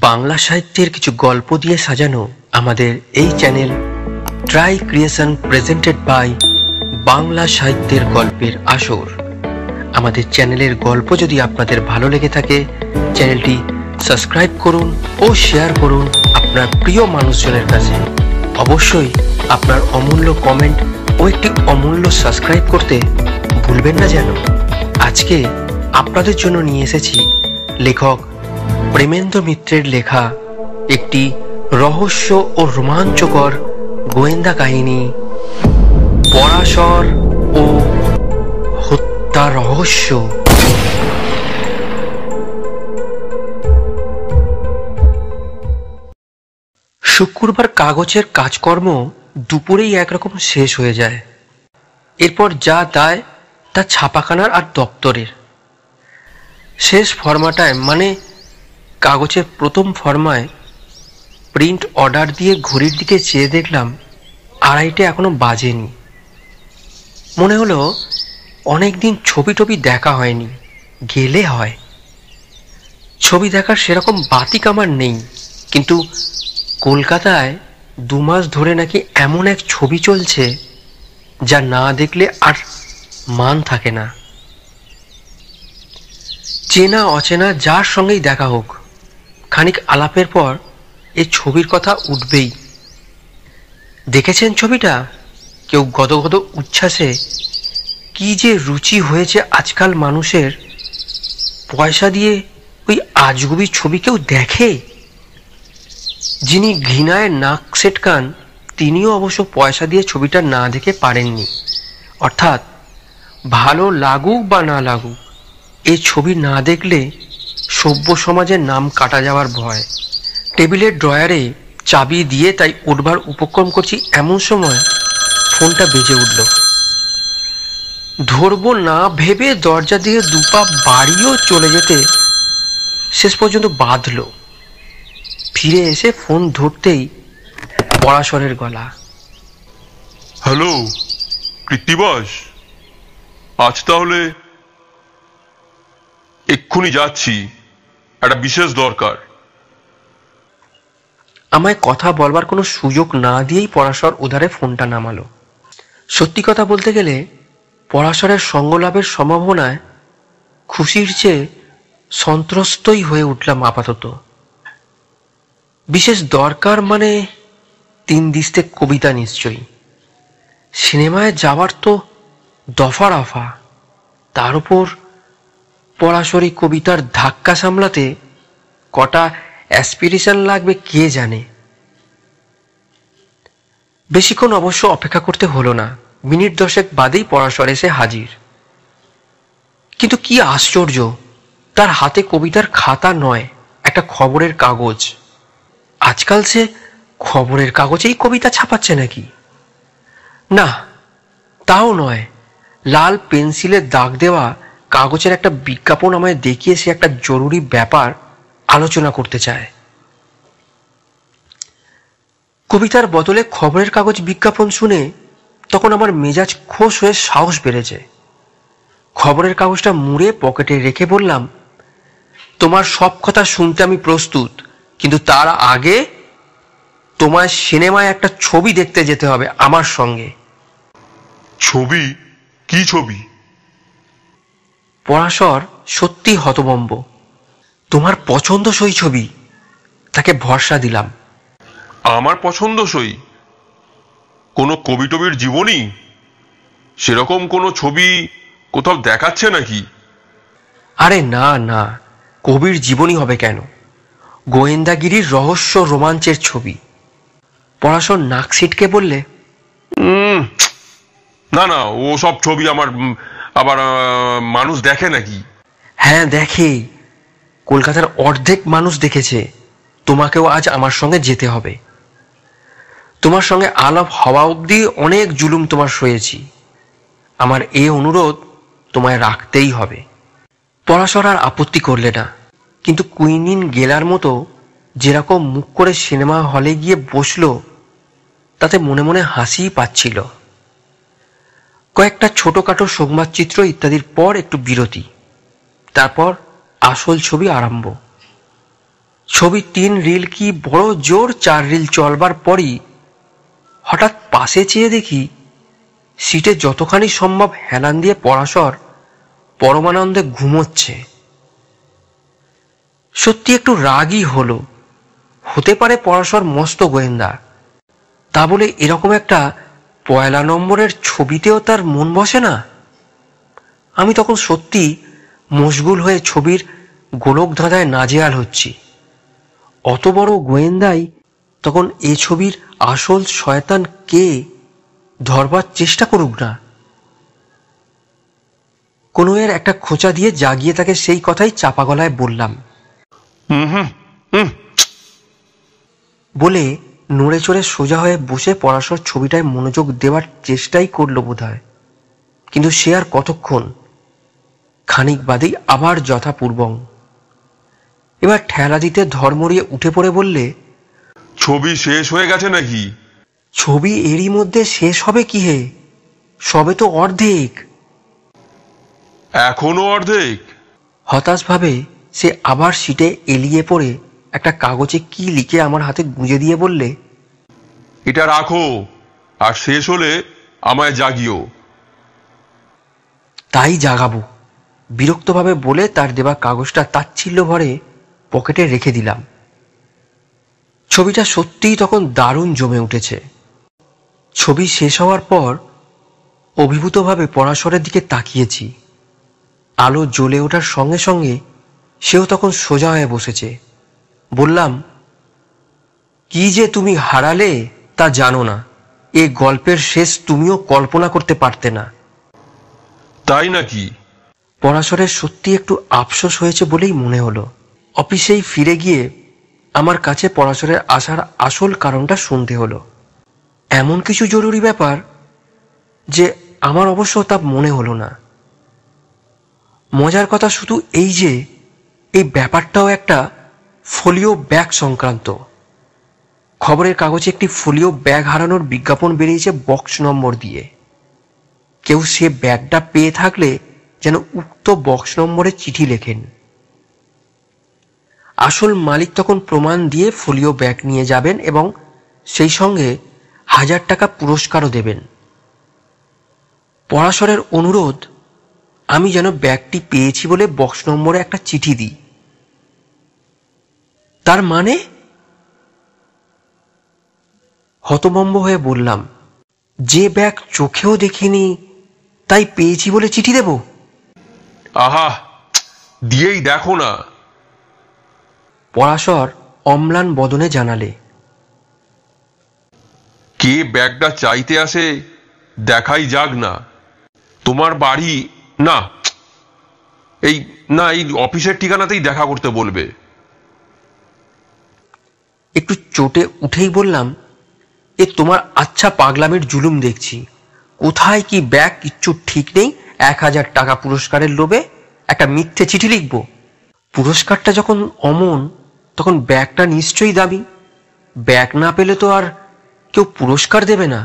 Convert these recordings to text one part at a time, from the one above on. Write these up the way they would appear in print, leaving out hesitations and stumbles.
বাংলা সাহিত্যের কিছু গল্প দিয়ে সাজানো আমাদের এই channel try creation presented by Bangla সাহিত্যের গল্পের আসর। আমাদের চ্যানেলের গল্প যদি আপনাদের ভালো লেগে থাকে, চ্যানেলটি সাবস্ক্রাইব করুন ও শেয়ার করুন আপনার প্রিয় মানুষজনের কাছে। অবশ্যই আপনার অমূল্য কমেন্ট ও একটি অমূল্য সাবস্ক্রাইব করতে ভুলবেন না যেন। আজকে আপনাদের জন্য নিয়ে এসেছি লেখক প্রেমেন্দ্র মিত্রের লেখা একটি রহস্য ও রোমাঞ্চকর গোয়েন্দা কাহিনী, পরাশর ও হত্যা রহস্য। শুক্রবার কাগজের কাজকর্ম দুপুরেই একরকম শেষ হয়ে যায়। এরপর যা দায় তা ছাপাখানার আর দপ্তরের। শেষ ফর্মাটায় মানে কাগজের প্রথম ফর্মায় প্রিন্ট অর্ডার দিয়ে ঘড়ির দিকে চেয়ে দেখলাম 2:30 এখনো বাজেনি। মনে হলো অনেকদিন ছবি টবি দেখা হয়নি, গেলে হয়। ছবি দেখার সেরকম বাতিক আমার নেই, কিন্তু কলকাতায় 2 মাস ধরে নাকি এমন এক ছবি চলছে যা না দেখলে আর মান থাকে না। চেনা অচেনা যার সঙ্গেই দেখা হোক, খানিক আলাপের পর এই ছবির কথা উঠবেই। দেখেছেন ছবিটা? কেউ গদগদ উচ্ছ্বাসে, কি যে রুচি হয়েছে আজকাল মানুষের, পয়সা দিয়ে ওই আজগুবি ছবি কেউ দেখে? যিনি ঘৃণায় নাক সেটকান তিনিও অবশ্য পয়সা দিয়ে ছবিটা না দেখে পারেননি। অর্থাৎ ভালো লাগুক বা না লাগুক, এই ছবি না দেখলে সভ্য সমাজের নাম কাটা যাওয়ার ভয়। টেবিলের ড্রয়ারে চাবি দিয়ে তাই উঠবার উপক্রম করছি, এমন সময় ফোনটা বেজে উঠল। ধরবো না ভেবে দরজা দিয়ে 2 পা বাড়িও চলে যেতে শেষ পর্যন্ত বাঁধল। ফিরে এসে ফোন ধরতেই পরাশরের গলা। হ্যালো কৃত্তিবাস, আজ তাহলে এক্ষুনি যাচ্ছি, একটা বিশেষ দরকার। আমায় কথা বলবার কোনো সুযোগ না দিয়েই পরাশর উধারে ফোনটা নামালো। সত্যি কথা বলতে গেলে পরাশরের সঙ্গলাভের সম্ভাবনায় খুশির চেয়ে সন্ত্রস্তই হয়ে উঠলাম আপাতত। বিশেষ দরকার মানে 3 দিস্তে কবিতা নিশ্চয়ই। সিনেমায় যাওয়ার তো দফা রফা, তার উপর পরাশরি কবিতার ধাক্কা সামলাতে কটা অ্যাসপিরেশন লাগবে কে জানে। বেশিক্ষণ অবশ্য অপেক্ষা করতে হলো না। মিনিট 10 বাদেই পরাশর এসে হাজির। কিন্তু কি আশ্চর্য, তার হাতে কবিতার খাতা নয়, একটা খবরের কাগজ। আজকাল সে খবরের কাগজেই কবিতা ছাপাচ্ছে নাকি? না, তাও নয়। লাল পেন্সিলের দাগ দেওয়া কাগজের একটা বিজ্ঞাপন আমায় দেখিয়ে সে একটা জরুরি ব্যাপার আলোচনা করতে চায়। কবিতার বদলে খবরের কাগজ বিজ্ঞাপন শুনে তখন আমার মেজাজ খোশ হয়ে সাহস বেড়েছে। খবরের কাগজটা মুড়ে পকেটে রেখে বললাম, তোমার সব কথা শুনতে আমি প্রস্তুত, কিন্তু তার আগে তোমায় সিনেমায় একটা ছবি দেখতে যেতে হবে আমার সঙ্গে। ছবি? কি ছবি? পরাশর সত্যি হতভম্ব। তোমার পছন্দসই ছবি, তাকে ভরসা দিলাম। আমার পছন্দসই? কোনো কবি টবির জীবনী? সেরকম কোনো ছবি কোথাও দেখাচ্ছে নাকি? আরে না না, কবির জীবনী হবে কেন, গোয়েন্দাগিরির রহস্য রোমাঞ্চের ছবি। পরাশর নাক সিটকে বললে, না না, ও সব ছবি আবার মানুষ দেখে নাকি? হ্যাঁ দেখে, কলকাতার অর্ধেক মানুষ দেখেছে। তোমাকেও আজ আমার সঙ্গে যেতে হবে। তোমার সঙ্গে আলাপ হওয়া অবধি অনেক জুলুম তোমার সয়েছি, আমার এ অনুরোধ তোমায় রাখতেই হবে। পরাশর আর আপত্তি করলে না, কিন্তু কুইনিন গেলার মতো যেরকম মুখ করে সিনেমা হলে গিয়ে বসলো, তাতে মনে মনে হাসিই পাচ্ছিল। কয়েকটা ছোটখাটো সংবাদচিত্র ইত্যাদির পর একটু বিরতি, তারপর আসল ছবি আরম্ভ। ছবি 3 রিল কি বড় জোর 4 রিল চলবার পরই হঠাৎ পাশে চেয়ে দেখি সিটে যতখানি সম্ভব হেলান দিয়ে পরাশর পরমানন্দে ঘুমোচ্ছে। সত্যি একটু রাগই হলো। হতে পারে পরাশর মস্ত গোয়েন্দা, তা বলে এরকম একটা পয়লা নম্বরের ছবিতেও তার মন বসে না। আমি তখন সত্যি মশগুল হয়ে ছবির গোলক ধাঁধায় নাজেহাল হচ্ছি। অত বড় গোয়েন্দাই তখন এ ছবির আসল শয়তান কে ধরবার চেষ্টা করুক না। কোনো এর একটা খোঁচা দিয়ে জাগিয়ে তাকে সেই কথাই চাপা গলায় বললাম। বলে নড়ে চড়ে সোজা হয়ে বসে পরাশর ছবিটায় মনোযোগ দেওয়ার চেষ্টাই করলো বোধহয়, কিন্তু সে আর কতক্ষণ। খানিক বাদেই আবার যথাপূর্বং। এবার ঠেলা দিতে ধর্মড়িয়ে উঠে পড়ে বললে, ছবি শেষ হয়ে গেছে নাকি? ছবি এরই মধ্যে শেষ হবে কি হে, সবে তো অর্ধেক। এখনো অর্ধেক? হতাশভাবে সে আবার সিটে এলিয়ে পড়ে একটা কাগজে কি লিখে আমার হাতে গুঁজে দিয়ে বললে, এটা রাখো, আর শেষ হলে আমায় জাগিও। তাই জাগাবো, বিরক্তভাবে বলে তার দেওয়া কাগজটা তাচ্ছিল্য ভরে পকেটে রেখে দিলাম। ছবিটা সত্যিই তখন দারুণ জমে উঠেছে। ছবি শেষ হওয়ার পর অভিভূতভাবে পরাশরের দিকে তাকিয়েছি। আলো জ্বলে ওঠার সঙ্গে সঙ্গে সেও তখন সোজা হয়ে বসেছে। বললাম, কি যে তুমি হারালে তা জানো না। এ গল্পের শেষ তুমিও কল্পনা করতে পারতে না। তাই নাকি? পরাশরের সত্যি একটু আফসোস হয়েছে বলেই মনে হলো। অফিসেই ফিরে গিয়ে আমার কাছে পরাশরের আসার আসল কারণটা শুনতে হলো। এমন কিছু জরুরি ব্যাপার যে আমার অবশ্য তা মনে হলো না। মজার কথা শুধু এই যে এই ব্যাপারটাও একটা ফোলিও ব্যাগ সংক্রান্ত। খবরের কাগজে একটি ফোলিও ব্যাগ হারানোর বিজ্ঞাপন বেরিয়েছে বক্স নম্বর দিয়ে। কেউ সে ব্যাগটা পেয়ে থাকলে যেন উক্ত বক্স নম্বরে চিঠি লেখেন। আসল মালিক তখন প্রমাণ দিয়ে ফোলিও ব্যাগ নিয়ে যাবেন এবং সেই সঙ্গে 1000 টাকা পুরস্কারও দেবেন। পরাশরের অনুরোধ আমি যেন ব্যাগটি পেয়েছি বলে বক্স নম্বরে একটা চিঠি দিই। তার মানে? হতভম্ব হয়ে বললাম, যে ব্যাগ চোখেও দেখিনি তাই পেয়েছি বলে চিঠি দেব? আহা, দিয়েই দেখো না। পরাশর অম্লান বদনে জানালে, কে ব্যাগটা চাইতে আসে দেখাই যাক না। তোমার বাড়ি না, এই অফিসের ঠিকানাতেই দেখা করতে বলবে। একটু চটে উঠেই বললাম, এ তোমার আচ্ছা পাগলামের জুলুম দেখছি। কোথায় কি ব্যাগ কিচ্ছু ঠিক নেই, 1000 টাকা পুরস্কারের লোভে একটা মিথ্যে চিঠি লিখব? পুরস্কারটা যখন অমন তখন ব্যাগটা নিশ্চয়ই দামি। ব্যাগ না পেলে তো আর কেউ পুরস্কার দেবে না।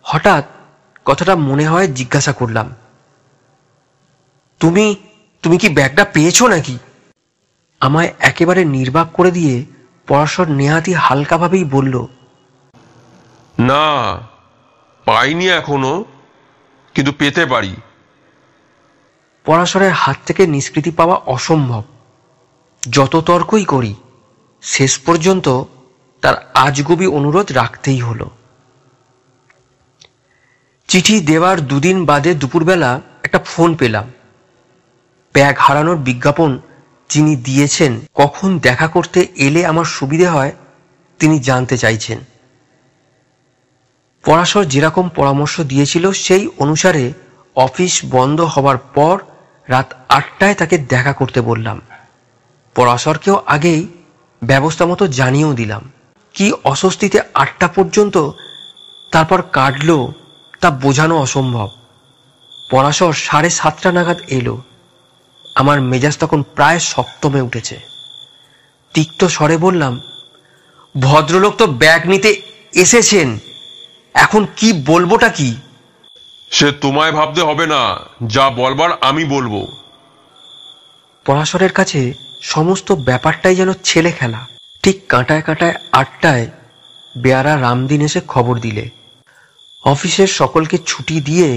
হঠাৎ কথাটা মনে হয় জিজ্ঞাসা করলাম, তুমি তুমি কি ব্যাগটা পেয়েছো নাকি? আমায় একেবারে নির্বাক করে দিয়ে পরাশর নেহাতি হালকাভাবেই বলল, না, পাইনি এখনো, কিন্তু পেতে পারি। পরাশরের হাত থেকে নিষ্কৃতি পাওয়া অসম্ভব। যত তর্কই করি শেষ পর্যন্ত তার আজগুবি অনুরোধ রাখতেই হলো। চিঠি দেওয়ার 2 দিন বাদে দুপুরবেলা একটা ফোন পেলাম। ব্যাগ হারানোর বিজ্ঞাপন যিনি দিয়েছেন কখন দেখা করতে এলে আমার সুবিধে হয় তিনি জানতে চাইছেন। পরাশর যেরকম পরামর্শ দিয়েছিল সেই অনুসারে অফিস বন্ধ হবার পর রাত 8টায় তাকে দেখা করতে বললাম। পরাশরকেও আগেই ব্যবস্থা মতো জানিয়েও দিলাম। কি অস্বস্তিতে 8টা পর্যন্ত তারপর কাটলো তা বোঝানো অসম্ভব। পরাশর 7:30 নাগাদ এলো। আমার মেজাজ তখন প্রায় সপ্তমে উঠেছে। তিক্ত স্বরে বললাম, ভদ্রলোক তো ব্যাগ নিতে এসেছেন, এখন কি বলবোটা কি? সে তোমায় ভাবতে হবে না, যা বলবার আমি বলবো। পরাশরের কাছে সমস্ত ব্যাপারটাই যেন ছেলে খেলা। ঠিক কাঁটায় কাঁটায় 8টায় বেয়ারা রামদিন এসে খবর দিলে। অফিসের সকলকে ছুটি দিয়ে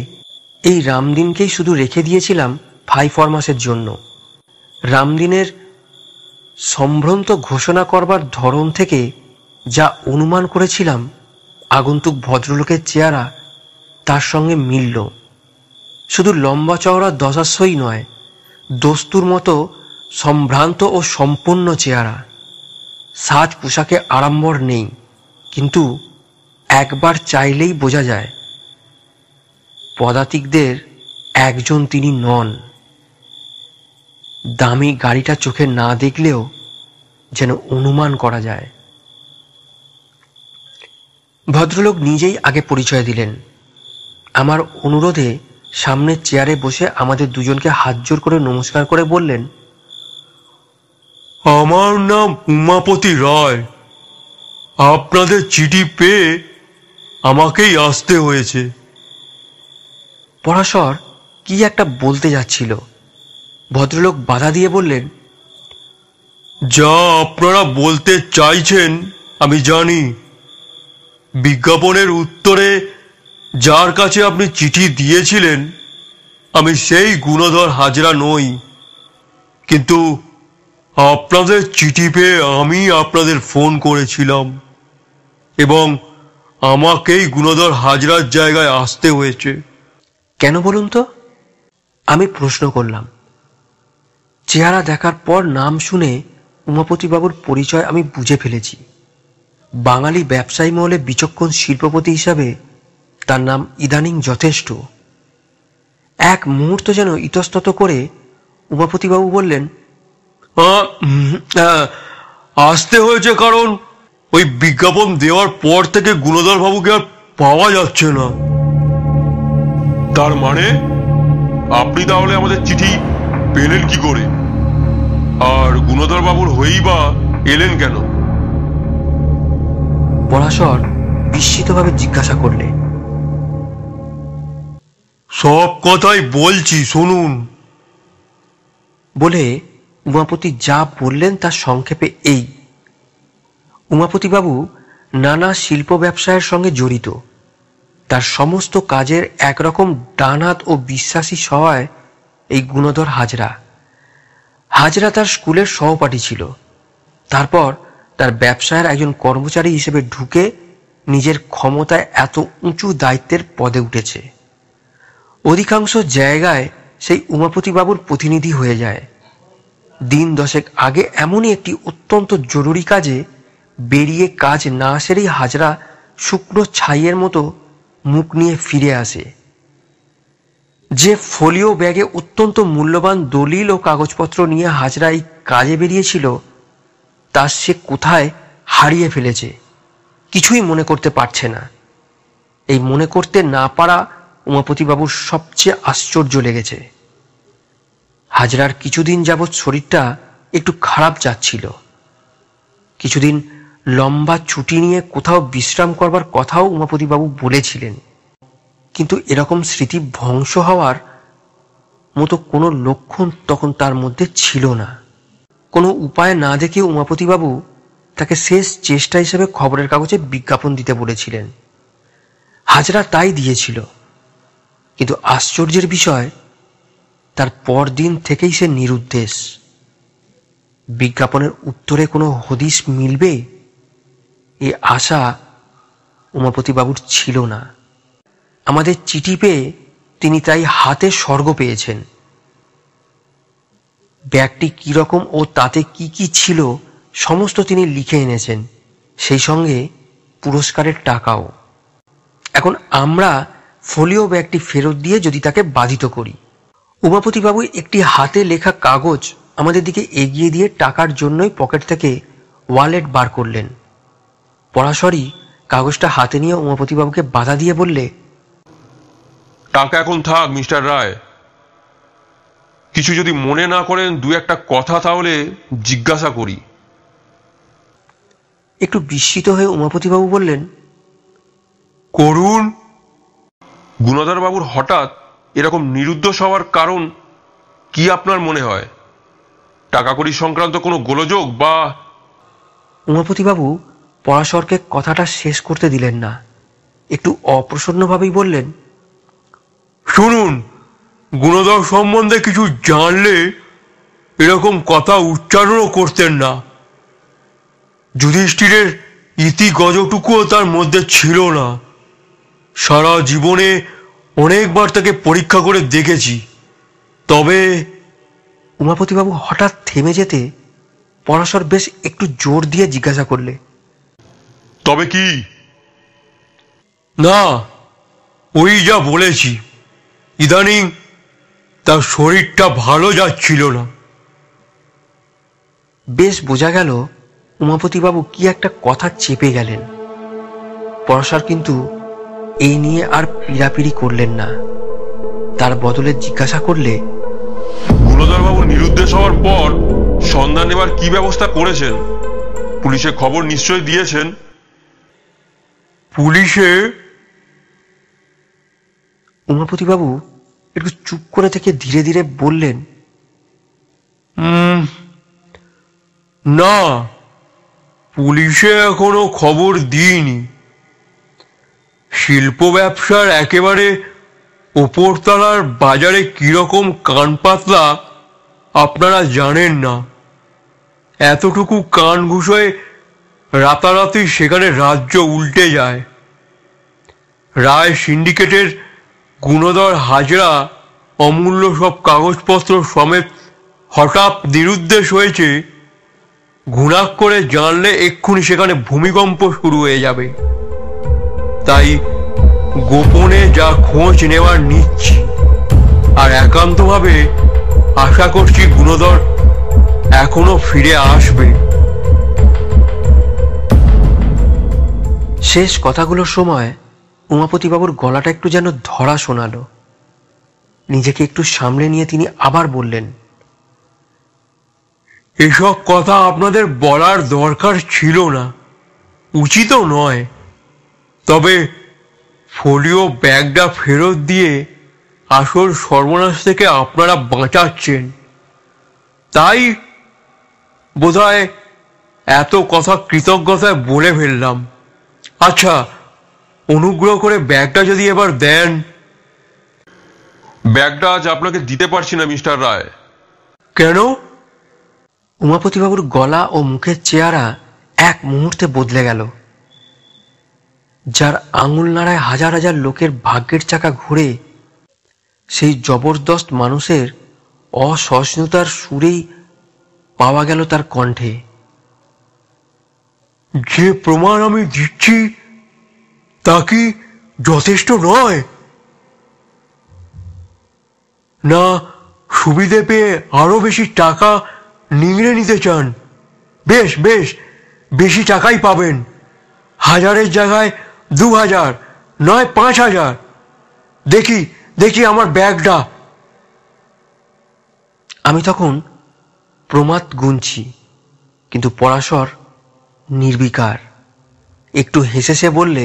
এই রামদিনকেই শুধু রেখে দিয়েছিলাম ভাই ফরমাসের জন্য। রামদিনের সম্ভ্রান্ত ঘোষণা করবার ধরন থেকে যা অনুমান করেছিলাম আগন্তুক ভদ্রলোকের চেহারা তার সঙ্গে মিলল। শুধু লম্বা চওড়া দশাস্যই নয়, দস্তুর মতো সম্ভ্রান্ত ও সম্পন্ন চেহারা। সাজ পোশাকে আড়ম্বর নেই, কিন্তু একবার চাইলেই বোঝা যায় পদাতিকদের একজন তিনি নন। দামি গাড়িটা চোখে না দেখলেও যেন অনুমান করা যায়। ভদ্রলোক নিজেই আগে পরিচয় দিলেন। আমার অনুরোধে সামনের চেয়ারে বসে আমাদের দুজনকে হাত জোর করে নমস্কার করে বললেন, আমার নাম উমাপতি রায়। আপনাদের চিঠি পেয়ে আমাকেই আসতে হয়েছে। পরাশর কি একটা বলতে যাচ্ছিল। ভদ্রলোক বাধা দিয়ে বললেন, যা আপনারা বলতে চাইছেন আমি জানি। বিজ্ঞাপনের উত্তরে যার কাছে আপনি চিঠি দিয়েছিলেন আমি সেই গুণধর হাজরা নই, কিন্তু আপনাদের চিঠি পেয়ে আমি আপনাদের ফোন করেছিলাম এবং আমাকেই গুণধর হাজরার জায়গায় আসতে হয়েছে। কেন বলুন তো? আমি প্রশ্ন করলাম। চেহারা দেখার পর নাম শুনে উমাপতিবাবুর পরিচয় আমি বুঝে ফেলেছি। বাঙালি ব্যবসায়ী মহলে বিচক্ষণ শিল্পপতি হিসাবে তার নাম ইদানিং যথেষ্ট। এক মুহূর্ত যেন ইতস্তত করে উমাপতিবাবু বললেন, আসতে হয়েছে কারণ ওই বিজ্ঞাপন দেওয়ার পর থেকে গুণধর বাবুকে আর পাওয়া যাচ্ছে না। তার মানে আপনি তাহলে আমাদের চিঠি পেলেন কি করে? আর গুণধর বাবুর হয়েই বা এলেন কেন? পরাশর বিস্মিতভাবে জিজ্ঞাসা করলে। সব কথাই বলছি শুনুন বলে উমাপতি যা বললেন তার সংক্ষেপে এই। উমাপতিবাবু নানা শিল্প ব্যবসায়ের সঙ্গে জড়িত। তার সমস্ত কাজের একরকম ডানহাত ও বিশ্বাসী সহায় এই গুণধর হাজরা। হাজরা তার স্কুলের সহপাঠী ছিল। তারপর তার ব্যবসায়ের একজন কর্মচারী হিসেবে ঢুকে নিজের ক্ষমতায় এত উঁচু দায়িত্বের পদে উঠেছে। অধিকাংশ জায়গায় সেই উমাপতিবাবুর প্রতিনিধি হয়ে যায়। দিন 10 আগে এমনই একটি অত্যন্ত জরুরি কাজে বেরিয়ে কাজ না সেরেই হাজরা শুকনো ছাইয়ের মতো মুখ নিয়ে ফিরে আসে। যে ফোলিও ব্যাগে অত্যন্ত মূল্যবান দলিল ও কাগজপত্র নিয়ে হাজরা এই কাজে বেরিয়েছিল তা সে কোথায় হারিয়ে ফেলেছে কিছুই মনে করতে পারছে না। এই মনে করতে না পারা উমাপতিবাবুর সবচেয়ে আশ্চর্য লেগেছে। হাজরার কিছুদিন যাবৎ শরীরটা একটু খারাপ যাচ্ছিল। কিছুদিন লম্বা ছুটি নিয়ে কোথাও বিশ্রাম করবার কথাও উমাপতিবাবু বলেছিলেন, কিন্তু এরকম স্মৃতি ধ্বংস হওয়ার মতো কোনো লক্ষণ তখন তার মধ্যে ছিল না। কোনো উপায় না দেখে উমাপতিবাবু তাকে শেষ চেষ্টা হিসেবে খবরের কাগজে বিজ্ঞাপন দিতে বলেছিলেন। হাজরা তাই দিয়েছিল, কিন্তু আশ্চর্যের বিষয় তার পরদিন থেকেই সে নিরুদ্দেশ। বিজ্ঞাপনের উত্তরে কোনো হদিশ মিলবে এ আশা উমাপতিবাবুর ছিল না। আমাদের চিঠি পেয়ে তিনি তাই হাতে স্বর্গ পেয়েছেন। ব্যাগটি কিরকম ও তাতে কি কি ছিল সমস্ত তিনি লিখে এনেছেন, সেই সঙ্গে পুরস্কারের টাকাও। এখন আমরা ফোলিও ব্যাগটি ফেরত দিয়ে যদি তাকে বাধিত করি। উমাপতিবাবু একটি হাতে লেখা কাগজ আমাদের দিকে এগিয়ে দিয়ে টাকার জন্যই পকেট থেকে ওয়ালেট বার করলেন। পরাশরই কাগজটা হাতে নিয়ে উমাপতিবাবুকে বাধা দিয়ে বললে, টাকা এখন থাক মিস্টার রায়। কিছু যদি মনে না করেন 2-1 কথা তাহলে জিজ্ঞাসা করি। একটু বিস্মিত হয়ে উমাপতিবাবু বললেন, করুন। গুণধর বাবুর হঠাৎ এরকম নিরুদ্দেশ হওয়ার কারণ কি আপনার মনে হয়? টাকা কড়ি সংক্রান্ত কোনো গোলযোগ বা? উমাপতিবাবু পরাশরকে কথাটা শেষ করতে দিলেন না, একটু অপ্রসন্নভাবেই বললেন, শুনুন, গুণধর সম্বন্ধে কিছু জানলে এরকম কথা উচ্চারণও করতেন না। যুধিষ্ঠিরের ইতি গজটুকুও তার মধ্যে ছিল না। সারা জীবনে অনেকবার তাকে পরীক্ষা করে দেখেছি, তবে। উমাপতিবাবু হঠাৎ থেমে যেতে পরাশর বেশ একটু জোর দিয়ে জিজ্ঞাসা করলে, তবে কি? না, ওই যা বলেছি, ইদানিং তার শরীরটা ভালো যাচ্ছিল না। বেশ বোঝা গেল উমাপতিবাবু কি একটা কথা চেপে গেলেন। পরাশর কিন্তু এই নিয়ে আর পীড়াপিড়ি করলেন না, তার বদলে জিজ্ঞাসা করলে, গুণধরবাবু নিরুদ্দেশ হওয়ার পর সন্ধান নেবার কি ব্যবস্থা করেছেন? পুলিশে খবর নিশ্চয়ই দিয়েছেন। পুলিশে? উমাপতিবাবু একটু চুপ করে থেকে ধীরে ধীরে বললেন, না, পুলিশে এখনো খবর দিইনি। শিল্প ব্যবসার একেবারে ওপরতলার বাজারে কিরকম কান পাতলা আপনারা জানেন না। এতটুকু কান ঘুষোয় রাতারাতি সেখানে রাজ্য উল্টে যায়। রায় সিন্ডিকেটের গুণধর হাজরা অমূল্য সব কাগজপত্র সমেত হঠাৎ নিরুদ্দেশ হয়েছে, ঘুণাক করে জানলে এক্ষুনি সেখানে ভূমিকম্প শুরু হয়ে যাবে। তাই গোপনে যা খোঁজ নেওয়ার নিচ্ছি, আর একান্তভাবে আশা করছি গুণধর এখনো ফিরে আসবে। শেষ কথাগুলোর সময় উমাপতিবাবুর গলাটা একটু যেন ধরা শোনালো। নিজেকে একটু সামলে নিয়ে তিনি আবার বললেন, এসব কথা আপনাদের বলার দরকার ছিল না, উচিতও নয়। তবে ফোলিও ব্যাগটা ফেরত দিয়ে আসল সর্বনাশ থেকে আপনারা বাঁচাচ্ছেন, তাই বোধহয় এত কথা কৃতজ্ঞতায় বলে ফেললাম। আচ্ছা, অনুগ্রহ করে ব্যাগটা যদি এবার দেন। ব্যাগটা আজ আপনাকে দিতে পারছি না মিস্টার রায়। কেন? উমাপতিবাবুর গলা ও মুখের চেহারা এক মুহূর্তে বদলে গেল। যার আঙুল নাড়ায় হাজার হাজার লোকের ভাগ্যের চাকা ঘুরে, সেই জবরদস্ত মানুষের অসহিষ্ণুতার সুরেই পাওয়া গেল তার কণ্ঠে। যে প্রমাণ আমি দিচ্ছি তা কি যথেষ্ট নয়? না সুবিধে পেয়ে আরো বেশি টাকা নিংড়ে নিতে চান? বেশ বেশ, বেশি টাকাই পাবেন। 1000-এর জায়গায় 2000, নয় 5000। দেখি দেখি আমার ব্যাগটা। আমি তখন প্রমাদ গুনছি, কিন্তু পরাশর নির্বিকার। একটু হেসে সে বললে,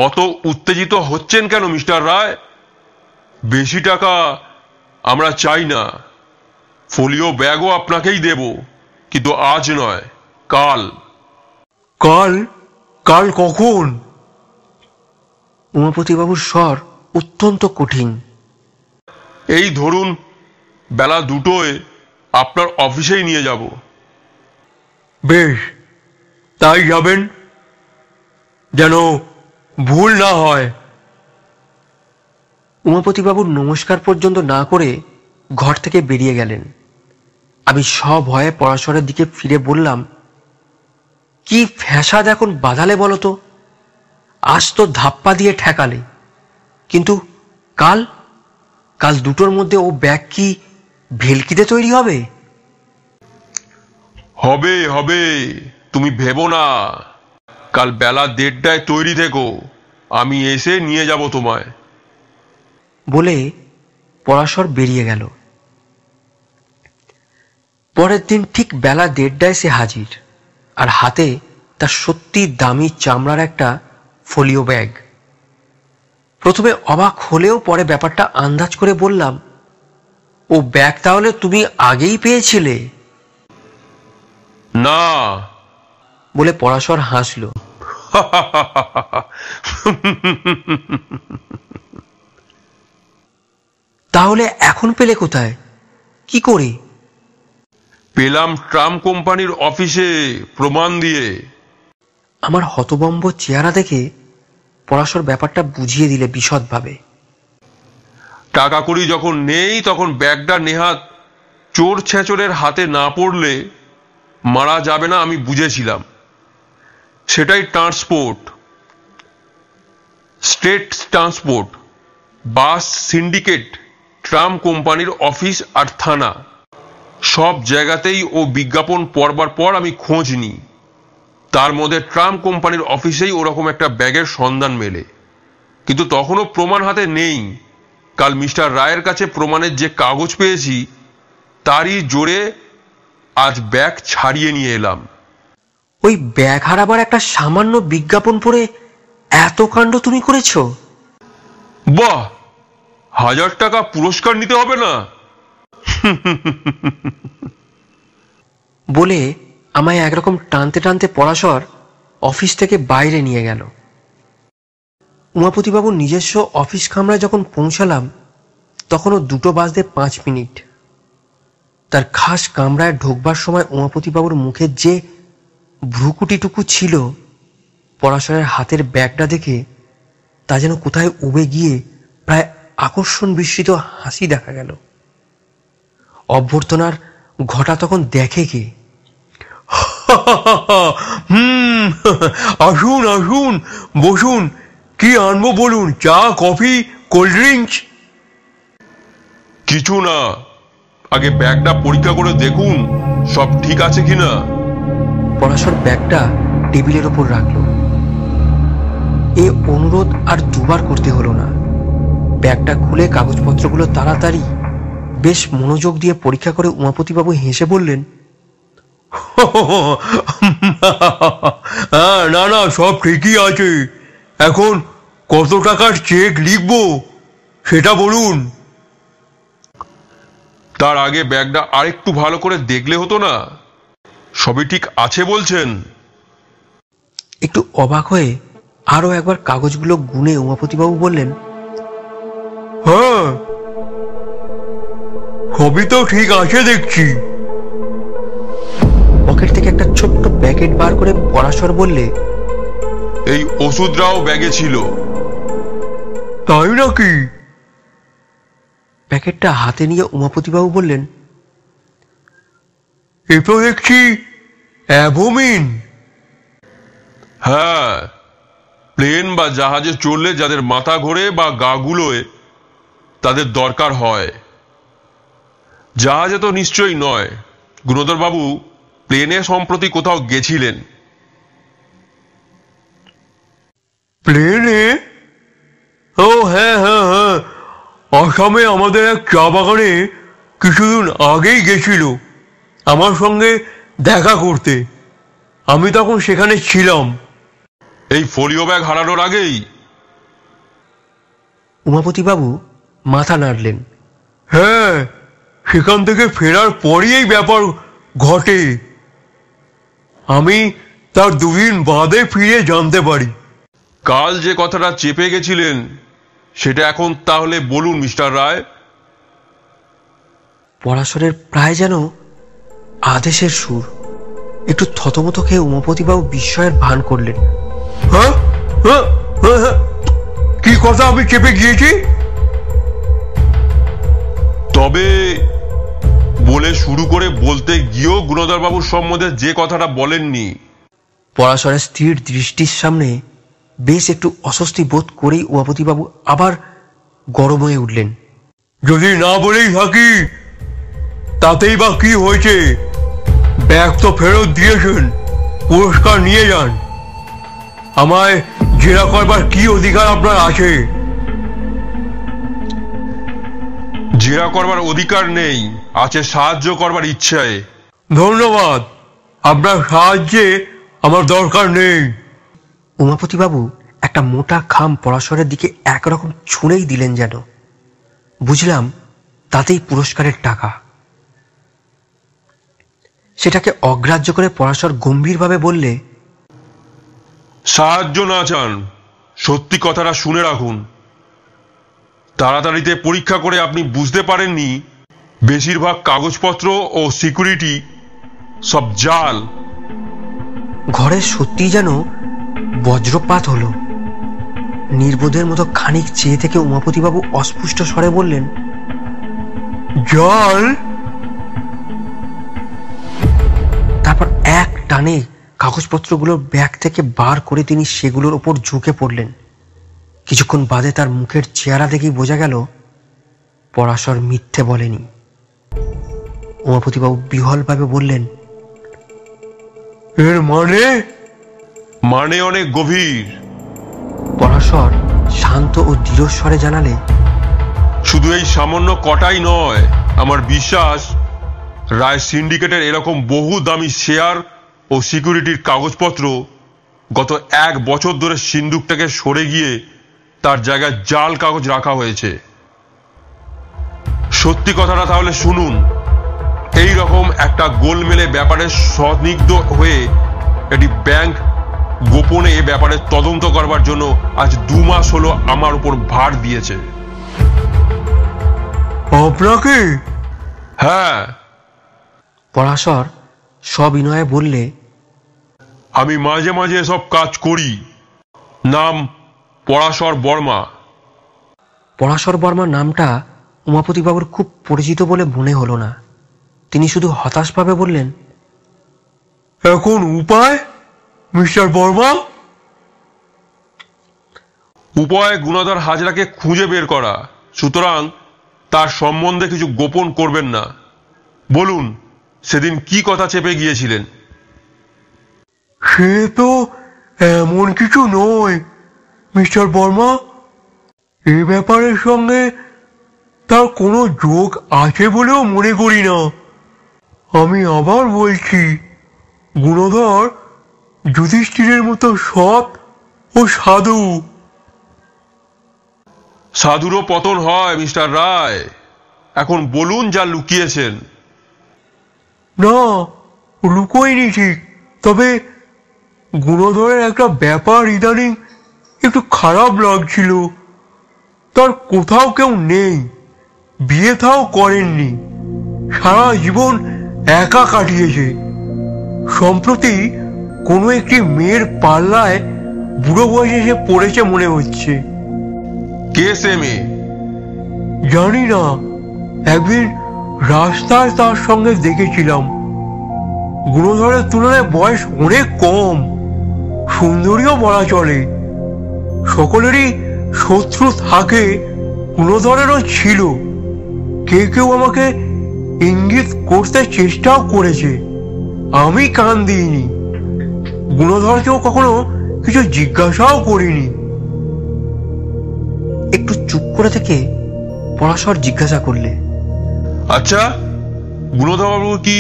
অত উত্তেজিত হচ্ছেন কেন মিস্টার রায়? বেশি টাকা আমরা চাই না। ফোলিও ব্যাগও আপনাকেই দেব, কিন্তু আজ নয়, কাল। কাল? কাল কখন? উমাপতিবাবুর স্বর অত্যন্ত কঠিন। এই ধরুন বেলা 2টোয় আপনার অফিসেই নিয়ে যাব। বেশ, তাই যাবেন, যেন ভুল না হয়। উমাপতিবাবুর নমস্কার পর্যন্ত না করে ঘর থেকে বেরিয়ে গেলেন। আমি সভয়ে পরাশরের দিকে ফিরে বললাম, কি ফ্যাসাদ এখন বাঁধালে বলো তো? আজ তো ধাপ্পা দিয়ে ঠেকালে, কিন্তু কাল? কাল 2টোর মধ্যে ও ব্যাগ কি ভেলকিতে তৈরি হবে? হবে হবে, তুমি ভেবো না। কাল বেলা 1:30টায় তৈরি থেকো, আমি এসে নিয়ে যাব তোমায়। বলে পরাশর বেরিয়ে গেল। পরের দিন ঠিক বেলা 1:30টায় সে হাজির, আর হাতে তার সত্যি দামি চামড়ার একটা ফোলিও ব্যাগ। প্রথমে অবাক হলেও পরে ব্যাপারটা আন্দাজ করে বললাম, ও ব্যাগ তাহলে তুমি আগেই পেয়েছিলে? না। বলে পরাশর হাসল। তাহলে এখন পেলে কোথায়, কি করে? পেলাম ট্রাম কোম্পানির অফিসে, প্রমাণ দিয়ে। আমার হতবম্ব চেহারা দেখে পরাশর ব্যাপারটা বুঝিয়ে দিলে বিশদভাবে। টাকা কড়ি যখন নেই তখন ব্যাগটা নেহাত চোর ছেঁচড়ের হাতে না পড়লে মারা যাবে না আমি বুঝেছিলাম। সেটাই ট্রান্সপোর্ট, স্টেট ট্রান্সপোর্ট, বাস সিন্ডিকেট, ট্রাম কোম্পানির অফিস আর থানা, সব জায়গাতেই ও বিজ্ঞাপন পড়বার পর আমি খোঁজ নিই। তার মধ্যে ট্রাম কোম্পানির অফিসেই ওরকম একটা ব্যাগের সন্ধান মেলে, কিন্তু তখনও প্রমাণ হাতে নেই। কাল মিস্টার রায়ের কাছে প্রমাণের যে কাগজ পেয়েছি তারই জোরে আজ ব্যাগ ছাড়িয়ে নিয়ে এলাম। ওই ব্যাগ হারাবার একটা সামান্য বিজ্ঞাপন পড়ে এত কাণ্ড তুমি করেছো? বাহ, 1000 টাকা পুরস্কার নিতে হবে না? বলে আমায় একরকম টানতে টানতে পরাশর অফিস থেকে বাইরে নিয়ে গেল। উমাপতিবাবুর নিজস্ব অফিস কামরায় যখন পৌঁছালাম তখনও 2:05। তার খাস কামরায় ঢোকবার সময় উমাপতিবাবুর মুখের যে ভ্রুকুটিটুকু ছিল, পরাশরের হাতের ব্যাগটা দেখে তা যেন কোথায় উবে গিয়ে প্রায় আকর্ষণ বিস্মিত হাসি দেখা গেল। অভ্যর্থনার ঘটা তখন দেখে কে? আসুন আসুন, বসুন। কি আনবো বলুন? চা, কফি, কোল্ড ড্রিঙ্কস? কিছু না, আগে ব্যাগটা পরীক্ষা করে দেখুন সব ঠিক আছে কিনা। পরাশর ব্যাগটা টেবিলের ওপর রাখল। এ অনুরোধ আর দুবার করতে হলো না। ব্যাগটা খুলে কাগজপত্রগুলো তাড়াতাড়ি বেশ মনোযোগ দিয়ে পরীক্ষা করে উমাপতিবাবু হেসে বললেন, না না, সব ঠিকই আছে। এখন কত টাকার চেক লিখবো সেটা বলুন। তার আগে ব্যাগটা আরেকটু ভালো করে দেখলে হতো না? সবই ঠিক আছে বলছেন? একটু অবাক হয়ে আরো একবার কাগজগুলো গুনে উমাপতিবাবু বললেন, হ্যাঁ, সবই তো ঠিক আছে দেখছি। পকেট থেকে একটা ছোট্ট প্যাকেট বার করে পরাশর বললে, এই ওষুধটাও ব্যাগে ছিল। তাই নাকি? প্যাকেটটা হাতে নিয়ে উমাপতিবাবু বললেন, এ তো দেখছি অ্যাভোমিন। হ্যাঁ, প্লেন বা জাহাজে চড়লে যাদের মাথা ঘোরে বা গা গুলোয় তাদের দরকার হয়। জাহাজে তো নিশ্চয়ই নয়। গুণধর বাবু প্লেনে সম্প্রতি কোথাও গেছিলেন। প্লেনে? ও হ্যাঁ হ্যাঁ হ্যাঁ, আসামে আমাদের এক চা বাগানে কিছুদিন আগেই গেছিল আমার সঙ্গে দেখা করতে। আমি তখন সেখানে ছিলাম। এই ফোলিও ব্যাগ হারানোর আগেই? উমাপতিবাবু মাথা নাড়লেন। হ্যাঁ, সেখান থেকে ফেরার পরই এই ব্যাপার ঘটে। আমি তার 2 দিন বাদে ফিরে জানতে পারি। কাল যে কথাটা চেপে গেছিলেন সেটা এখন তাহলে বলুন মিস্টার রায়। পরাশরের প্রায় যেন আদেশের সুর। একটু থতমত খেয়ে উমাপতিবাবু বিস্ময়ের ভান করলেন। হ্যাঁ হ্যাঁ হ্যাঁ, কি কথা আমি চেপে গিয়েছি? তবে বলে শুরু করে বলতে গিয়েও গুণধর বাবুর সম্বন্ধে যে কথাটা বলেননি। পরাশরের স্থির দৃষ্টির সামনে বেশ একটু অস্বস্তি বোধ করেই উমাপতিবাবু আবার গরম হয়ে উঠলেন। যদি না বলেই থাকি তাতেই বা কি হয়েছে? ব্যাগ তো ফেরত দিয়েছেন, পুরস্কার নিয়ে যান। আমায় জেরা করবার কি অধিকার আপনার আছে? জেরা করবার অধিকার নেই, আছে সাহায্য করবার ইচ্ছায়। ধন্যবাদ, আপনার সাহায্যে আমার দরকার নেই। উমাপতিবাবু একটা মোটা খাম পরাশরের দিকে একরকম ছুঁড়েই দিলেন যেন। বুঝলাম তাতেই পুরস্কারের টাকা। সেটাকে অগ্রাহ্য করে পরাশর গম্ভীরভাবে বললে, সাহায্য না চান, সত্যি কথাটা শুনে রাখুন। তাড়াতাড়িতে পরীক্ষা করে আপনি বুঝতে পারেননি বেশিরভাগ কাগজপত্র ও সিকিউরিটি সব জাল। ঘরে সত্যিই যেন বজ্রপাত হলো। নির্বোধের মতো খানিক চেয়ে থেকে উমাপতিবাবু অস্পষ্ট স্বরে বললেন, জাল? তারপর এক টানে কাগজপত্রগুলোর ব্যাগ থেকে বার করে তিনি সেগুলোর ওপর ঝুঁকে পড়লেন। কিছুক্ষণ বাদে তার মুখের চেহারা দেখেই বোঝা গেল পরাশর মিথ্যে বলেনি। উমাপতিবাবু বিহ্বলভাবে বললেন, এর মানে? মানে অনেক গভীর। পরাশর শান্ত ও দৃঢ় স্বরে জানালে, শুধু এই সামান্য কটাই নয়, আমার বিশ্বাস রায় সিন্ডিকেটের এরকম বহু দামি শেয়ার ও সিকিউরিটির কাগজপত্র গত 1 বছর ধরে সিন্দুকটাকে সরে গিয়ে তার জায়গায় জাল কাগজ রাখা হয়েছে। সত্যি কথাটা তাহলে শুনুন। এই রকম একটা গোলমেলে ব্যাপারে সন্দিগ্ধ হয়ে একটি ব্যাংক গোপনে এ ব্যাপারে তদন্ত করবার জন্য আজ 2 মাস হলো আমার উপর ভার দিয়েছে। আপনাকে? হ্যাঁ। পরাশর সবিনয়ে বললে, আমি মাঝে মাঝে এসব কাজ করি। নাম পরাশর বর্মা। পরাশর বর্মা নামটা উমাপতিবাবুর খুব পরিচিত বলে মনে হলো না। তিনি শুধু হতাশভাবে বললেন, এখন উপায় মিস্টার বর্মা? উপায় গুণাধর হাজরাকে খুঁজে বের করা। সুতরাং তার সম্বন্ধে কিছু গোপন করবেন না। বলুন, সেদিন কি কথা চেপে গিয়েছিলেন? সে তো এমন কিছু নয় মিস্টার বর্মা। এ ব্যাপারের সঙ্গে তার কোনো যোগ আছে বলেও মনে করি না। আমি আবার বলছি, গুণধর যুধিষ্ঠিরের মতো সৎ ও সাধু। সাধুরও পতন হয় মিস্টার রায়। এখন বলুন যা লুকিয়েছেন। না, লুকোয়নি ঠিক, তবে গুণধরের একটা ব্যাপার ইদানিং একটু খারাপ লাগছিল। তার কোথাও কেউ নেই, বিয়ে থাও করেননি, সারা জীবন একা কাটিয়েছে। সম্প্রতি কোনো একটি মেয়ের পাল্লায় বুড়ো বয়সে সে পড়েছে মনে হচ্ছে। কে সে মেয়ে? জানি না, একদিন রাস্তায় তার সঙ্গে দেখেছিলাম। গুণধরের তুলনায় বয়স অনেক কম, সুন্দরীও বলা চলে। সকলেরই শত্রু থাকে, গুণধরেরও ছিল। কেউ আমাকে ইঙ্গিত করতে চেষ্টাও করেছে, আমি কান দিইনি। গুণধরকেও কখনো কিছু জিজ্ঞাসাও করিনি। একটু চুপ করে থেকে পরাশর জিজ্ঞাসা করলে, আচ্ছা, গুণধরবাবু কি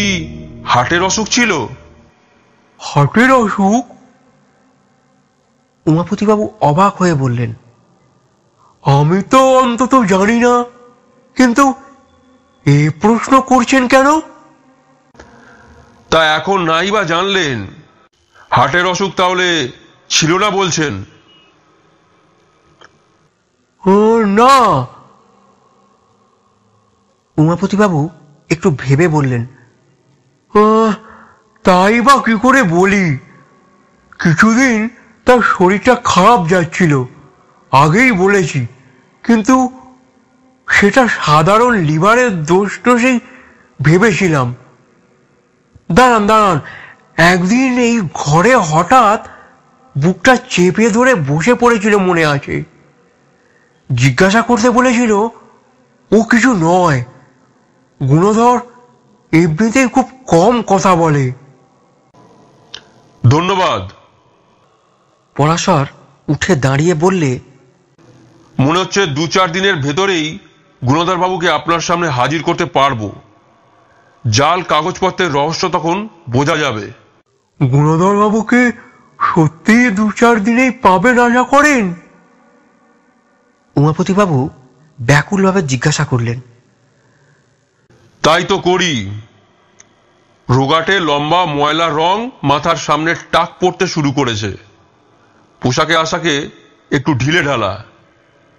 হার্টের অসুখ ছিল? হার্টের অসুখ? উমাপতিবাবু অবাক হয়ে বললেন, আমি তো অন্তত জানি না, কিন্তু এ প্রশ্ন করছেন কেন? তা এখন নাই বা জানলেন? হার্টের অসুখ তাহলে ছিল না বলছেন? না। উমাপতিবাবু একটু ভেবে বললেন, তাই বা কি করে বলি। কিছুদিন তার শরীরটা খারাপ যাচ্ছিল, আগেই বলেছি, কিন্তু সেটা সাধারণ লিভারের দোষই ভেবেছিলাম। দাঁড়ান, একদিন এই ঘরে হঠাৎ বুকটা চেপে ধরে বসে পড়েছিল মনে আছে। জিজ্ঞাসা করতে বলেছিল, ও কিছু নয়। গুণধর এমনিতেই খুব কম কথা বলে। ধন্যবাদ। পরাশর উঠে দাঁড়িয়ে বললে, মনে হচ্ছে 2-4 দিনের ভেতরেই গুণধর বাবুকে আপনার সামনে হাজির করতে পারবো। জাল কাগজপত্রের রহস্য তখন বোঝা যাবে। গুণধর বাবুকে সত্যি 2-4 দিনেই পাবেন আশা করেন? উমাপতিবাবু ব্যাকুলভাবে জিজ্ঞাসা করলেন। তাই তো করি। রোগাটে লম্বা ময়লা রং মাথার সামনে টাক পড়তে শুরু করেছে, পোশাকে আশাকে একটু ঢিলে ঢালা,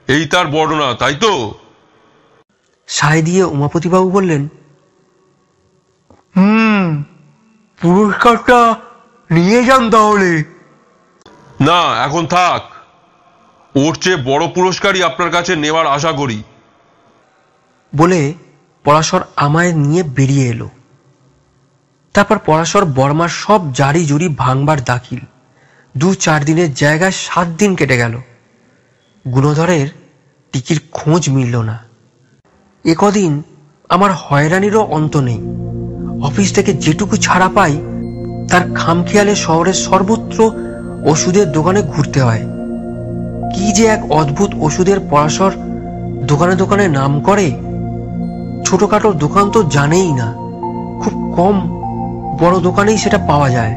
এই তার বর্ণনা, তাই তো? সায় দিয়ে উমাপতিবাবু বললেন, পুরস্কারটা নিয়ে যান তাহলে। না, এখন থাক। ওর চেয়ে বড় পুরস্কারই আপনার কাছে নেওয়ার আশা করি। বলে পরাশর আমায় নিয়ে বেরিয়ে এলো। তারপর পরাশর বর্মার সব জারি জুরি ভাঙবার দাখিল। 2-4 দিনের জায়গায় 7 দিন কেটে গেল। গুণধরের টিকির খোঁজ মিলল না। এ কদিন আমার হয়রানিরও অন্ত নেই। অফিস থেকে যেটুকু ছাড়া পাই তার খামখেয়ালে শহরের সর্বত্র ওষুধের দোকানে ঘুরতে হয়। কি যে এক অদ্ভুত ওষুধের পরাশর দোকানে দোকানে নাম করে। ছোটখাটো দোকান তো জানেই না, খুব কম বড় দোকানেই সেটা পাওয়া যায়।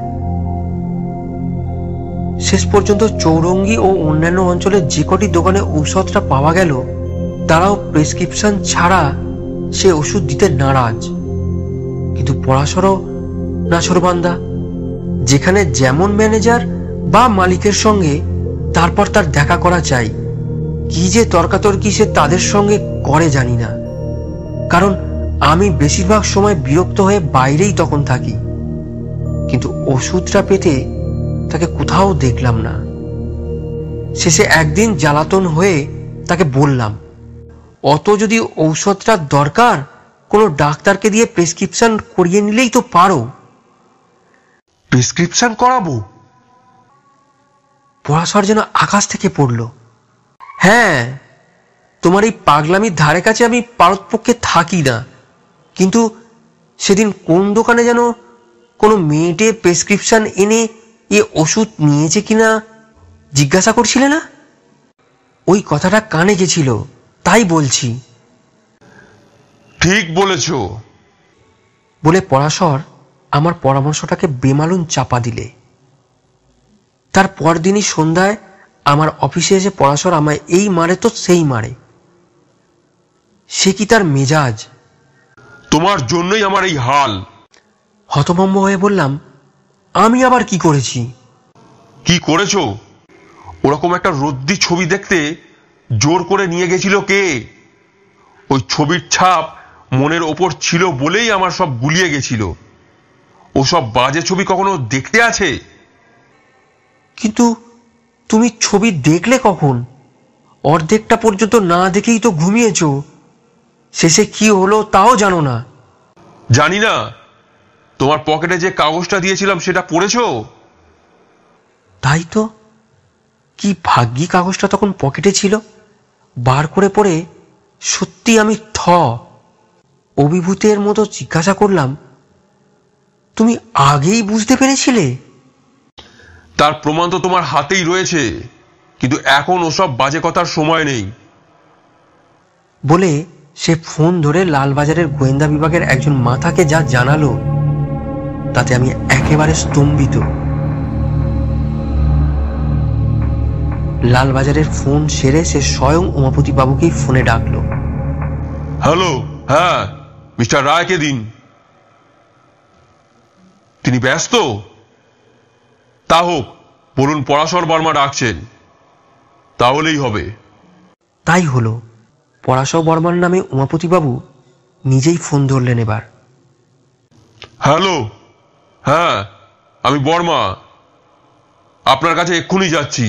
শেষ পর্যন্ত চৌরঙ্গি ও অন্যান্য অঞ্চলে যে কটি দোকানে ঔষধটা পাওয়া গেল তারাও প্রেসক্রিপশন ছাড়া সে ওষুধ দিতে নারাজ। কিন্তু পরাশরও নাছোড়বান্দা। যেখানে যেমন ম্যানেজার বা মালিকের সঙ্গে তারপর তার দেখা করা চাই, কি যে তর্কাতর্কি সে তাদের সঙ্গে করে জানি না। কারণ আমি বেশিরভাগ সময় বিরক্ত হয়ে বাইরেই তখন থাকি, কিন্তু ওষুধটা পেতে তাকে কোথাও দেখলাম না। শেষে একদিন জ্বালাতন হয়ে তাকে বললাম, অত যদি ঔষধটার দরকার কোনো ডাক্তারকে দিয়ে প্রেসক্রিপশন করিয়ে নিলেই তো পারো। প্রেসক্রিপশন করাবো? পরাশর যেন আকাশ থেকে পড়ল। হ্যাঁ, তোমার এই পাগলামির ধারে কাছে আমি পারতপক্ষে থাকি না, কিন্তু সেদিন কোন দোকানে যেন কোনো মেয়েটে প্রেসক্রিপশন এনে এ ওষুধ নিয়েছে কিনা জিজ্ঞাসা করছিলে না? ওই কথাটা কানে গেছিল, তাই বলছি। ঠিক বলেছ। বলে পরাশর আমার পরামর্শটাকে বেমালুম চাপা দিলে। তার পরদিনই সন্ধ্যায় আমার অফিসে এসে পরাশর আমায় এই মারে তো সেই মারে। সে কি তার মেজাজ! তোমার জন্যই আমার এই হাল। হতভম্ব হয়ে বললাম, আমি আবার কি করেছি? কি করেছো? ওরকম একটা রদ্দি ছবি দেখতে জোর করে নিয়ে গেছিল কে? ওই ছবির ছাপ মনের ওপর ছিল বলেই আমার সব গুলিয়ে গেছিল। ওসব বাজে ছবি কখনো দেখতে আছে? কিন্তু তুমি ছবি দেখলে কখন? অর্ধেকটা পর্যন্ত না দেখেই তো ঘুমিয়েছ। শেষে কি হলো তাও জানো না? জানি না। তোমার পকেটে যে কাগজটা দিয়েছিলাম সেটা পড়েছো? তাই তো, কি ভাগ্যি কাগজটা তখন পকেটে ছিল। বার করে পড়ে সত্যি আমি অভিভূতের মতো জিজ্ঞাসা করলাম, তুমি আগেই বুঝতে পেরেছিলে? তার প্রমাণ তো তোমার হাতেই রয়েছে, কিন্তু এখন ওসব বাজে কথার সময় নেই। বলে সে ফোন ধরে লালবাজারের গোয়েন্দা বিভাগের একজন মাথাকে যা জানালো তাতে আমি একেবারে স্তম্ভিত। লালবাজারের ফোন সেরে সে স্বয়ং উমাপতি বাবুকেই ফোনে ডাকলো। হ্যালো, হ্যাঁ, মিস্টার রায়কে দিন। তিনি ব্যস্ত? তা হোক, বলুন পরাশর বর্মা ডাকছেন, তাহলেই হবে। তাই হলো। পরাশর বর্মার নামে উমাপতি বাবু নিজেই ফোন ধরলেন এবার। হ্যালো, হ্যাঁ, আমি বর্মা, আপনার কাছে এক্ষুনি যাচ্ছি।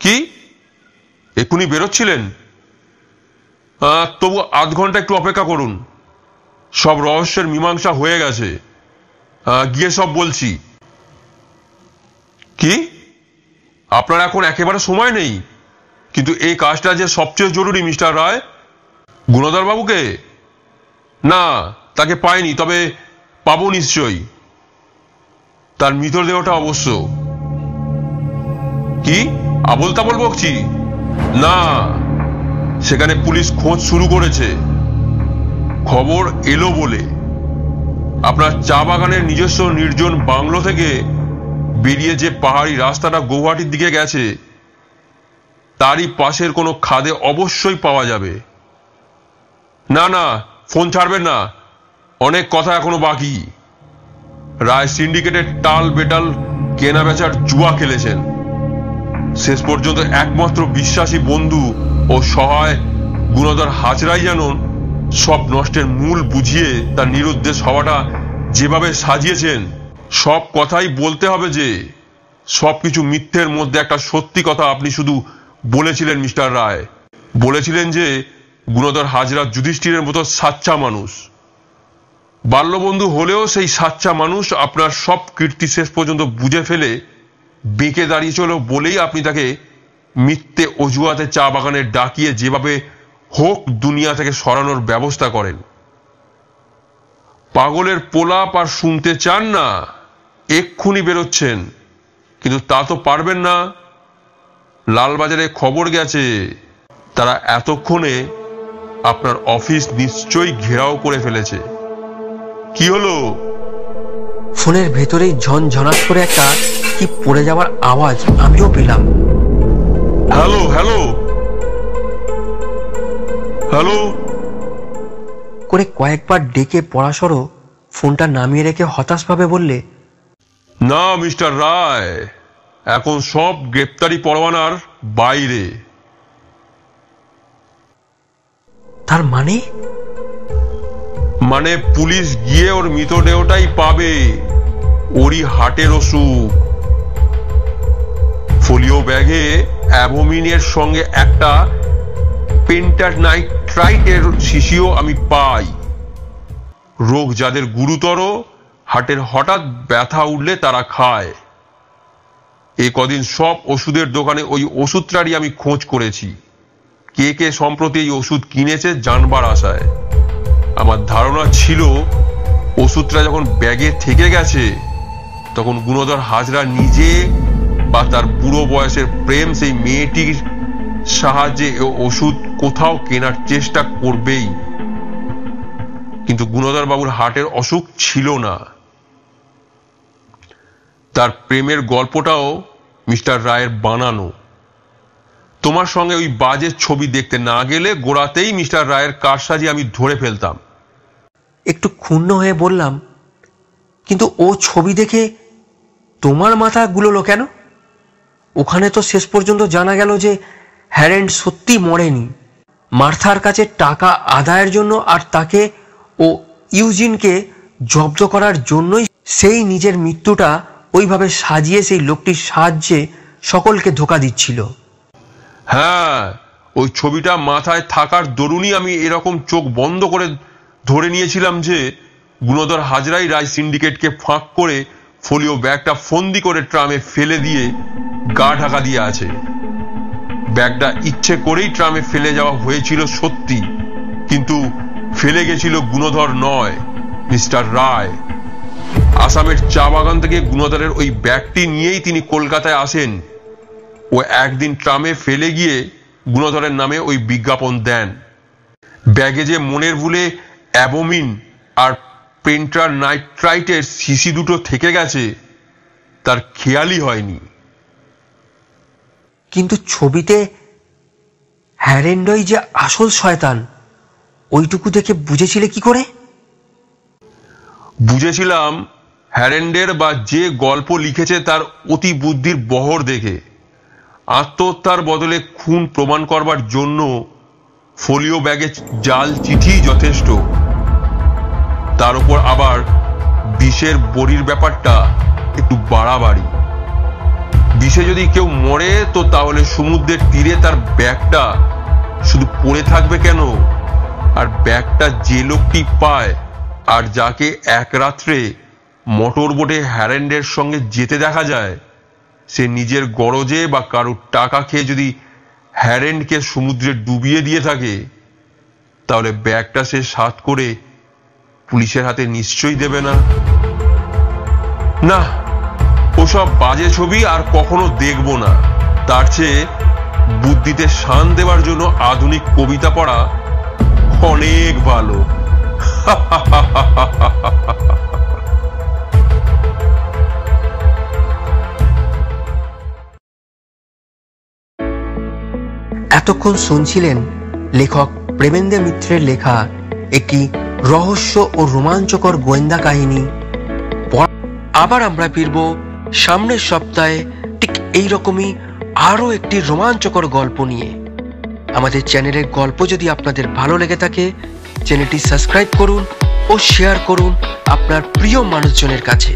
কি, এক্ষুনি বেরোচ্ছিলেন? তবু আধ ঘন্টা একটু অপেক্ষা করুন। সব রহস্যের মীমাংসা হয়ে গেছে, গিয়ে সব বলছি। কি, আপনার এখন একেবারে সময় নেই? কিন্তু এই কাজটা যে সবচেয়ে জরুরি মিস্টার রায়। গুণধর বাবুকে? না, তাকে পাইনি, তবে পাবো নিশ্চয়ই। তার মৃতদেহটা অবশ্য। কি আবল তাবল বকছি? না, সেখানে পুলিশ খোঁজ শুরু করেছে, খবর এলো বলে। আপনার চা বাগানের নিজস্ব নির্জন বাংলো থেকে বেরিয়ে যে পাহাড়ি রাস্তাটা গৌহাটির দিকে গেছে তারই পাশের কোনো খাদে অবশ্যই পাওয়া যাবে। না না, ফোন ছাড়বেন না, অনেক কথা এখনো বাকি। রায় সিন্ডিকেটের টাল বেটাল কেনা বেচার জুয়া খেলেছেন। শেষ পর্যন্ত একমাত্র বিশ্বাসী বন্ধু ও সহায় গুণধর হাজরাই যেন সব নষ্টের মূল বুঝিয়ে তার নিরুদ্দেশ হওয়াটা যেভাবে সাজিয়েছেন, সব কথাই বলতে হবে যে সবকিছু মিথ্যের মধ্যে একটা সত্যি কথা আপনি শুধু বলেছিলেন মিস্টার রায়। বলেছিলেন যে গুণধর হাজরা যুধিষ্ঠিরের মতো সাচ্চা মানুষ। বাল্যবন্ধু হলেও সেই সাচ্চা মানুষ আপনার সব কীর্তি শেষ পর্যন্ত বুঝে ফেলে বেঁকে দাঁড়িয়েছিল বলেই আপনি তাকে মিথ্যে অজুহাতে চা বাগানে ডাকিয়ে যেভাবে হোক দুনিয়া থেকে সরানোর ব্যবস্থা করেন। পাগলের পোলাপ আর শুনতে চান না, এক্ষুনি বেরোচ্ছেন, কিন্তু তা তো পারবেন না। লালবাজারে খবর গেছে তারা এতক্ষণে আপনার অফিস নিশ্চয়ই ঘেরাও করে ফেলেছে। কি হলো? ফোনের ভেতরেই ঝনঝনাট করে একটা কি পড়ে যাওয়ার আওয়াজ আমিও পেলাম। হ্যালো হ্যালো হ্যালো করে কয়েকবার ডেকে পড়াশোর ফোনটা নামিয়ে রেখে হতাশভাবে বললে, না মিস্টার রায়, এখন সব গ্রেপ্তারি পরোয়ানার বাইরে। তার মানে পুলিশ গিয়ে ওর মৃতদেহটাই পাবে, ওরই হাটের অসুখ। ফোলিও ব্যাগে অ্যাভোমিনের সঙ্গে একটা পেন্টানাইট্রাইটের শিশিও আমি পাই। রোগ যাদের গুরুতর, হাটের হঠাৎ ব্যথা উঠলে তারা খায়। এ কদিন সব ওষুধের দোকানে ওই ওষুধটারই আমি খোঁজ করেছি। কে কে সম্প্রতি এই ওষুধ কিনেছে জানবার আশায়। আমার ধারণা ছিল ওষুধটা যখন ব্যাগে থেকে গেছে তখন গুণধর হাজরা নিজে বা তার বুড়ো বয়সের প্রেম সেই মেয়েটির সাহায্যে ওষুধ কোথাও কেনার চেষ্টা করবেই। কিন্তু গুণধর বাবুর হার্টের অসুখ ছিল না। তার প্রেমের গল্পটাও মিস্টার রায়ের বানানো। তোমার সঙ্গে ওই বাজে ছবি দেখতে না গেলে গোড়াতেই মিস্টার রায়ের কারসাজি আমি ধরে ফেলতাম। একটু ক্ষুণ্ণ হয়ে বললাম, কিন্তু ও ছবি দেখে তোমার মাথা গুলোলো কেন? ওখানে তো শেষ পর্যন্ত জানা গেল যে হ্যারেন্ড সত্যি মরেনি। মার্থার কাছে টাকা আদায়ের জন্য আর তাকে ও ইউজিনকে জব্দ করার জন্যই সেই নিজের মৃত্যুটা ওইভাবে সাজিয়ে সেই লোকটির সাহায্যে সকলকে ধোঁকা দিচ্ছিল। হ্যাঁ, ওই ছবিটা মাথায় থাকার দরুনই আমি এরকম চোখ বন্ধ করে ধরে নিয়েছিলাম যে গুণধর হাজরাই রায় সিন্ডিকেটকে ফাঁক করে ফোলিও ব্যাগটা ফন্দি করে ট্রামে ফেলে দিয়ে গা ঢাকা দিয়ে আছে। ব্যাগটা ইচ্ছে করেই ট্রামে ফেলে যাওয়া হয়েছিল সত্যি, কিন্তু ফেলে গেছিল গুণধর নয়, মিস্টার রায়। আসামের চা বাগান থেকে গুণধরের ওই ব্যাগটি নিয়েই তিনি কলকাতায় আসেন। ও একদিন ট্রামে ফেলে গিয়ে গুণধরের নামে ওই বিজ্ঞাপন দেন। ব্যাগে যে মনের ভুলে অ্যাভোমিন আর পেন্টানাইট্রাইটের শিশি দুটো থেকে গেছে তার খেয়ালই হয়নি। কিন্তু ছবিতে হ্যারেন্ডই যে আসল শয়তান, ওইটুকু দেখে বুঝেছিলে কি করে? বুঝেছিলাম হ্যারেন্ডের বা যে গল্প লিখেছে তার অতি বুদ্ধির বহর দেখে। আত্মহত্যার বদলে খুন প্রমাণ করবার জন্য ফোলিও ব্যাগে জাল চিঠি যথেষ্ট। তার উপর আবার বিষের বড়ির ব্যাপারটা একটু বাড়াবাড়ি। বিষে যদি কেউ মরে তো তাহলে সমুদ্রের তীরে তার ব্যাগটা শুধু পড়ে থাকবে কেন? আর ব্যাগটা যে লোকটি পায় আর যাকে এক রাত্রে মোটর বোটে হ্যারেন্ডের সঙ্গে যেতে দেখা যায়, সে নিজের গরজে বা কারোর টাকা খেয়ে যদি হ্যারেন্ডকে সমুদ্রে ডুবিয়ে দিয়ে থাকে, তাহলে ব্যাগটা সে সাথ করে পুলিশের হাতে নিশ্চয়ই দেবে না। না, ওসব বাজে ছবি আর কখনো দেখব না। তার চেয়ে বুদ্ধিতে শান দেওয়ার জন্য আধুনিক কবিতা পড়া অনেক ভালো। এতক্ষণ শুনছিলেন লেখক প্রেমেন্দ্র মিত্রের লেখা একটি রহস্য ও রোমাঞ্চকর গোয়েন্দা কাহিনী। আবার আমরা ফিরব সামনের সপ্তাহে ঠিক এইরকমই আরও একটি রোমাঞ্চকর গল্প নিয়ে। আমাদের চ্যানেলের গল্প যদি আপনাদের ভালো লেগে থাকে, চ্যানেলটি সাবস্ক্রাইব করুন ও শেয়ার করুন আপনার প্রিয় মানুষজনের কাছে।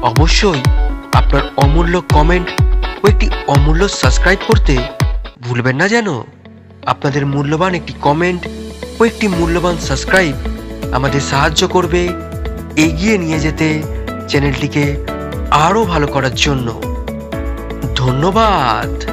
অবশ্যই আপনার অমূল্য কমেন্ট ও একটি অমূল্য সাবস্ক্রাইব করতে ভুলবেন না যেন। আপনাদের মূল্যবান একটি কমেন্ট ও একটি মূল্যবান সাবস্ক্রাইব আমাদের সাহায্য করবে এগিয়ে নিয়ে যেতে চ্যানেলটিকে আরও ভালো করার জন্য। ধন্যবাদ।